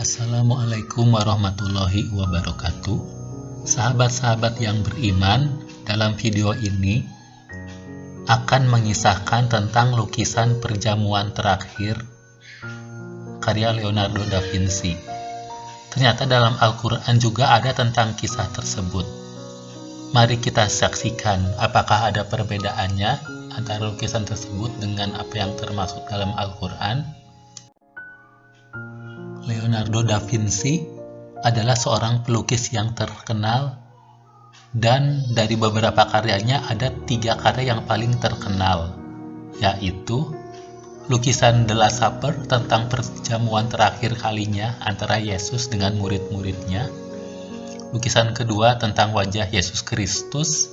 Assalamualaikum warahmatullahi wabarakatuh. Sahabat-sahabat yang beriman, dalam video ini akan mengisahkan tentang lukisan perjamuan terakhir karya Leonardo da Vinci. Ternyata dalam Al-Quran juga ada tentang kisah tersebut. Mari kita saksikan apakah ada perbedaannya antara lukisan tersebut dengan apa yang termasuk dalam Al-Quran. Leonardo da Vinci adalah seorang pelukis yang terkenal, dan dari beberapa karyanya ada 3 karya yang paling terkenal, yaitu lukisan The Last Supper tentang perjamuan terakhir kalinya antara Yesus dengan murid-muridnya, lukisan kedua tentang wajah Yesus Kristus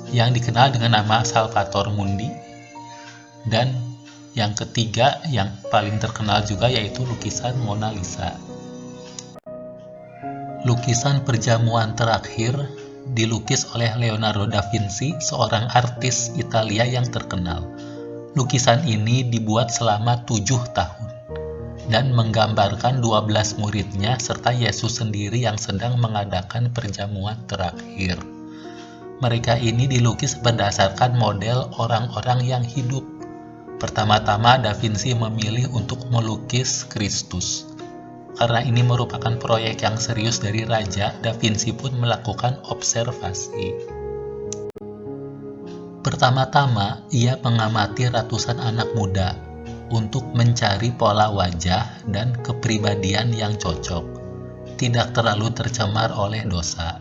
yang dikenal dengan nama Salvator Mundi, dan yang ketiga yang paling terkenal juga yaitu lukisan Mona Lisa. Lukisan perjamuan terakhir dilukis oleh Leonardo da Vinci, seorang artis Italia yang terkenal. Lukisan ini dibuat selama 7 tahun dan menggambarkan 12 muridnya serta Yesus sendiri yang sedang mengadakan perjamuan terakhir. Mereka ini dilukis berdasarkan model orang-orang yang hidup. Pertama-tama Da Vinci memilih untuk melukis Kristus. Karena ini merupakan proyek yang serius dari raja, Da Vinci pun melakukan observasi. Pertama-tama, ia mengamati ratusan anak muda untuk mencari pola wajah dan kepribadian yang cocok, tidak terlalu tercemar oleh dosa.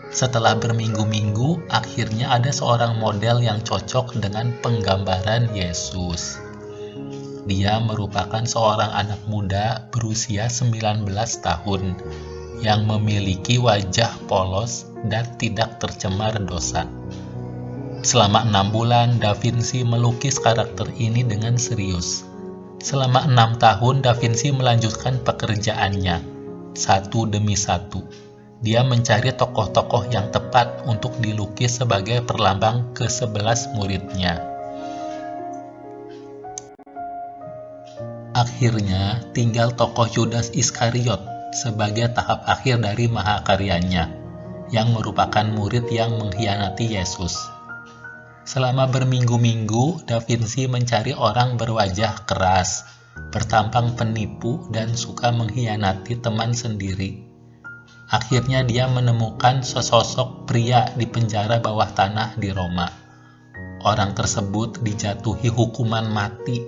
Setelah berminggu-minggu, akhirnya ada seorang model yang cocok dengan penggambaran Yesus. Dia merupakan seorang anak muda berusia 19 tahun yang memiliki wajah polos dan tidak tercemar dosa. Selama 6 bulan, Da Vinci melukis karakter ini dengan serius. Selama 6 tahun, Da Vinci melanjutkan pekerjaannya, satu demi satu. Dia mencari tokoh-tokoh yang tepat untuk dilukis sebagai perlambang ke-11 muridnya. Akhirnya, tinggal tokoh Yudas Iskariot sebagai tahap akhir dari mahakaryanya, yang merupakan murid yang mengkhianati Yesus. Selama berminggu-minggu, Da Vinci mencari orang berwajah keras, bertampang penipu, dan suka mengkhianati teman sendiri. Akhirnya dia menemukan sesosok pria di penjara bawah tanah di Roma. Orang tersebut dijatuhi hukuman mati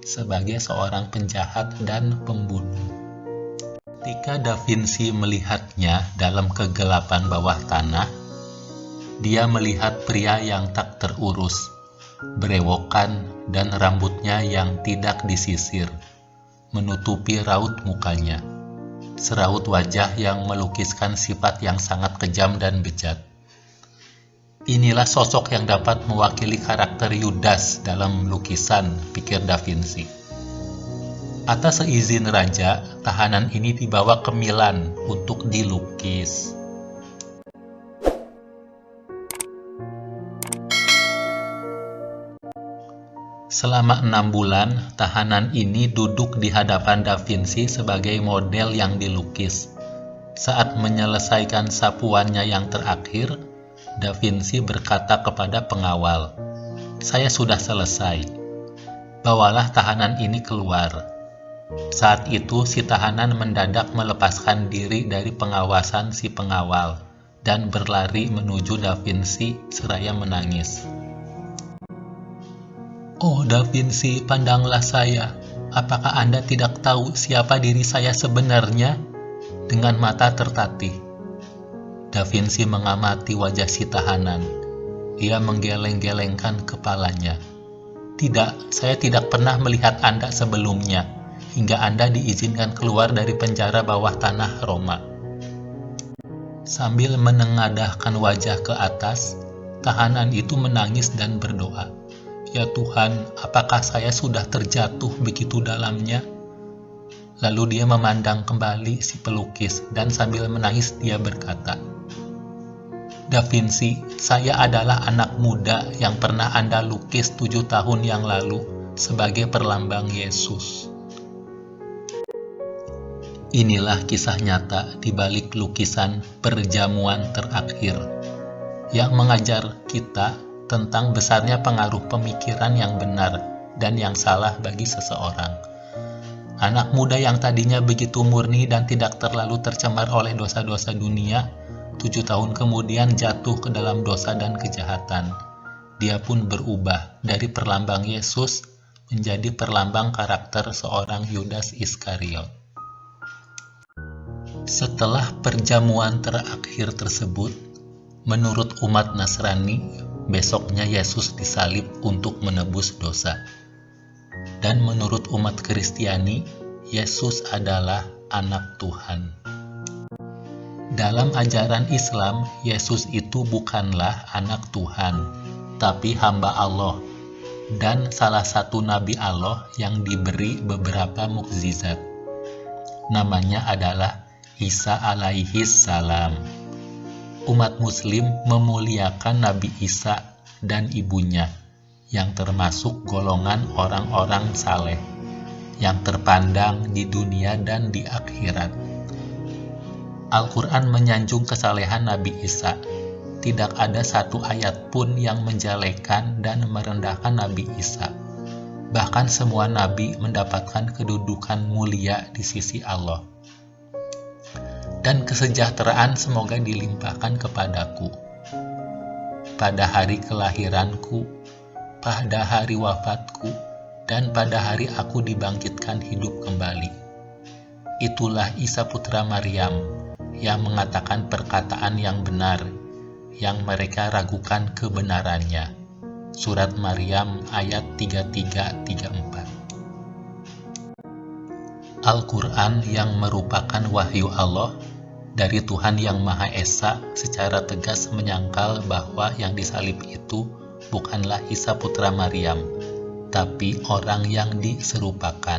sebagai seorang penjahat dan pembunuh. Ketika Da Vinci melihatnya dalam kegelapan bawah tanah, dia melihat pria yang tak terurus, berewokan, dan rambutnya yang tidak disisir, menutupi raut mukanya. Seraut wajah yang melukiskan sifat yang sangat kejam dan bejat. Inilah sosok yang dapat mewakili karakter Yudas dalam lukisan, pikir Da Vinci. Atas seizin raja, tahanan ini dibawa ke Milan untuk dilukis. Selama 6 bulan, tahanan ini duduk di hadapan Da Vinci sebagai model yang dilukis. Saat menyelesaikan sapuannya yang terakhir, Da Vinci berkata kepada pengawal, "Saya sudah selesai. Bawalah tahanan ini keluar." Saat itu, si tahanan mendadak melepaskan diri dari pengawasan si pengawal dan berlari menuju Da Vinci seraya menangis. "Oh Da Vinci, pandanglah saya. Apakah Anda tidak tahu siapa diri saya sebenarnya?" Dengan mata tertatih, Da Vinci mengamati wajah si tahanan. Ia menggeleng-gelengkan kepalanya. "Tidak, saya tidak pernah melihat Anda sebelumnya, hingga Anda diizinkan keluar dari penjara bawah tanah Roma." Sambil menengadahkan wajah ke atas, tahanan itu menangis dan berdoa, "Ya Tuhan, apakah saya sudah terjatuh begitu dalamnya?" Lalu dia memandang kembali si pelukis dan sambil menangis dia berkata, "Da Vinci, saya adalah anak muda yang pernah Anda lukis 7 tahun yang lalu sebagai perlambang Yesus." Inilah kisah nyata di balik lukisan perjamuan terakhir yang mengajar kita tentang besarnya pengaruh pemikiran yang benar dan yang salah bagi seseorang. Anak muda yang tadinya begitu murni dan tidak terlalu tercemar oleh dosa-dosa dunia, 7 tahun kemudian jatuh ke dalam dosa dan kejahatan. Dia pun berubah dari perlambang Yesus menjadi perlambang karakter seorang Yudas Iskariot. Setelah perjamuan terakhir tersebut, menurut umat Nasrani, besoknya Yesus disalib untuk menebus dosa. Dan menurut umat Kristiani, Yesus adalah anak Tuhan. Dalam ajaran Islam, Yesus itu bukanlah anak Tuhan, tapi hamba Allah, dan salah satu nabi Allah yang diberi beberapa mukjizat. Namanya adalah Isa alaihi salam. Umat Muslim memuliakan Nabi Isa dan ibunya, yang termasuk golongan orang-orang saleh, yang terpandang di dunia dan di akhirat. Al-Quran menyanjung kesalehan Nabi Isa. Tidak ada satu ayat pun yang menjelekan dan merendahkan Nabi Isa. Bahkan semua nabi mendapatkan kedudukan mulia di sisi Allah. Dan kesejahteraan semoga dilimpahkan kepadaku pada hari kelahiranku, pada hari wafatku, dan pada hari aku dibangkitkan hidup kembali. Itulah Isa putra Maryam yang mengatakan perkataan yang benar, yang mereka ragukan kebenarannya. Surat Maryam ayat 33-34. Al-Quran yang merupakan wahyu Allah dari Tuhan Yang Maha Esa secara tegas menyangkal bahwa yang disalib itu bukanlah Isa putra Maryam, tapi orang yang diserupakan.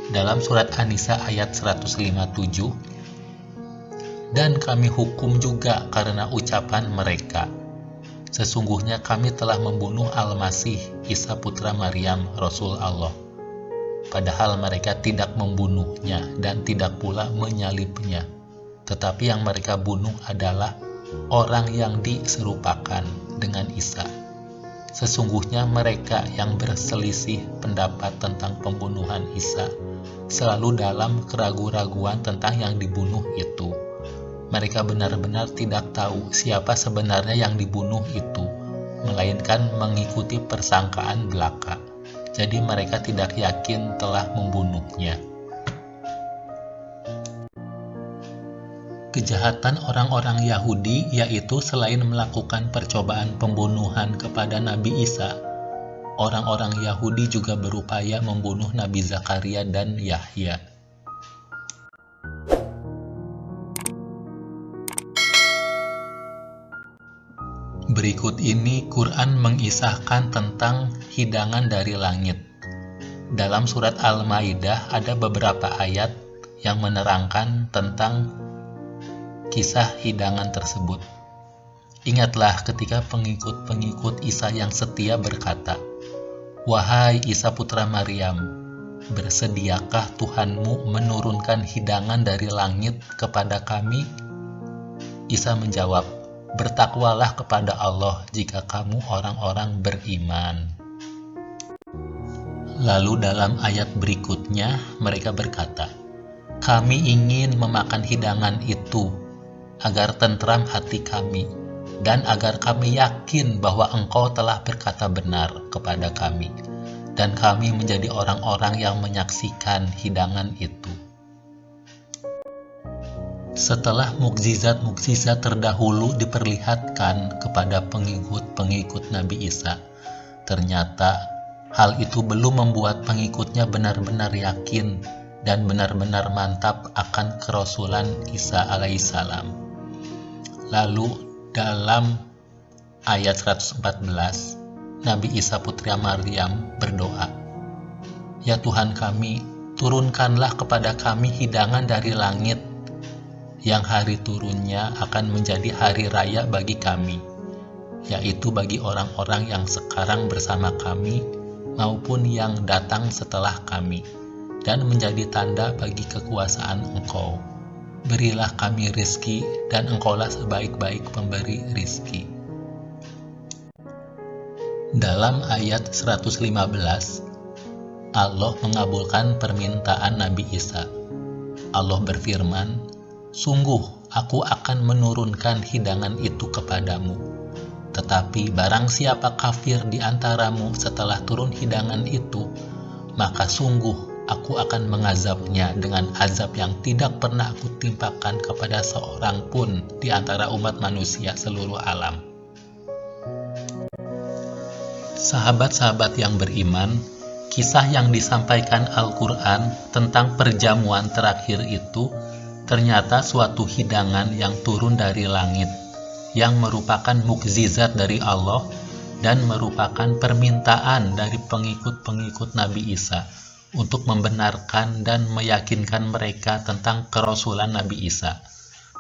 Dalam surat An-Nisa ayat 157, dan kami hukum juga karena ucapan mereka, sesungguhnya kami telah membunuh Al-Masih Isa putra Maryam Rasul Allah, padahal mereka tidak membunuhnya dan tidak pula menyalibnya. Tetapi yang mereka bunuh adalah orang yang diserupakan dengan Isa. Sesungguhnya mereka yang berselisih pendapat tentang pembunuhan Isa selalu dalam keraguan-raguan tentang yang dibunuh itu. Mereka benar-benar tidak tahu siapa sebenarnya yang dibunuh itu, melainkan mengikuti persangkaan belaka. Jadi mereka tidak yakin telah membunuhnya. Kejahatan orang-orang Yahudi yaitu selain melakukan percobaan pembunuhan kepada Nabi Isa, orang-orang Yahudi juga berupaya membunuh Nabi Zakaria dan Yahya. Berikut ini Quran mengisahkan tentang hidangan dari langit. Dalam surat Al-Maidah ada beberapa ayat yang menerangkan tentang kisah hidangan tersebut. Ingatlah ketika pengikut-pengikut Isa yang setia berkata, "Wahai Isa putra Maryam, bersediakah Tuhanmu menurunkan hidangan dari langit kepada kami?" Isa menjawab, "Bertakwalah kepada Allah jika kamu orang-orang beriman." Lalu dalam ayat berikutnya mereka berkata, "Kami ingin memakan hidangan itu agar tentram hati kami, dan agar kami yakin bahwa Engkau telah berkata benar kepada kami, dan kami menjadi orang-orang yang menyaksikan hidangan itu." Setelah mukjizat-mukjizat terdahulu diperlihatkan kepada pengikut-pengikut Nabi Isa, ternyata hal itu belum membuat pengikutnya benar-benar yakin dan benar-benar mantap akan kerasulan Isa alaihissalam. Lalu dalam ayat 114, Nabi Isa putra Maryam berdoa, "Ya Tuhan kami, turunkanlah kepada kami hidangan dari langit, yang hari turunnya akan menjadi hari raya bagi kami, yaitu bagi orang-orang yang sekarang bersama kami maupun yang datang setelah kami, dan menjadi tanda bagi kekuasaan Engkau. Berilah kami rizki, dan Engkaulah sebaik-baik pemberi rizki. Dalam ayat 115, Allah mengabulkan permintaan Nabi Isa. Allah berfirman, "Sungguh, aku akan menurunkan hidangan itu kepadamu. Tetapi barang siapa kafir di antaramu setelah turun hidangan itu, maka sungguh aku akan mengazabnya dengan azab yang tidak pernah aku timpakan kepada seorang pun di antara umat manusia seluruh alam." Sahabat-sahabat yang beriman, kisah yang disampaikan Al-Quran tentang perjamuan terakhir itu ternyata suatu hidangan yang turun dari langit, yang merupakan mukjizat dari Allah dan merupakan permintaan dari pengikut-pengikut Nabi Isa untuk membenarkan dan meyakinkan mereka tentang kerasulan Nabi Isa.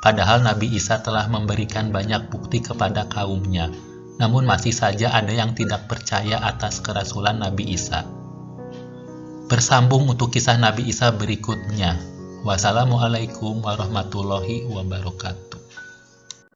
Padahal Nabi Isa telah memberikan banyak bukti kepada kaumnya, namun masih saja ada yang tidak percaya atas kerasulan Nabi Isa. Bersambung untuk kisah Nabi Isa berikutnya. Wassalamualaikum warahmatullahi wabarakatuh.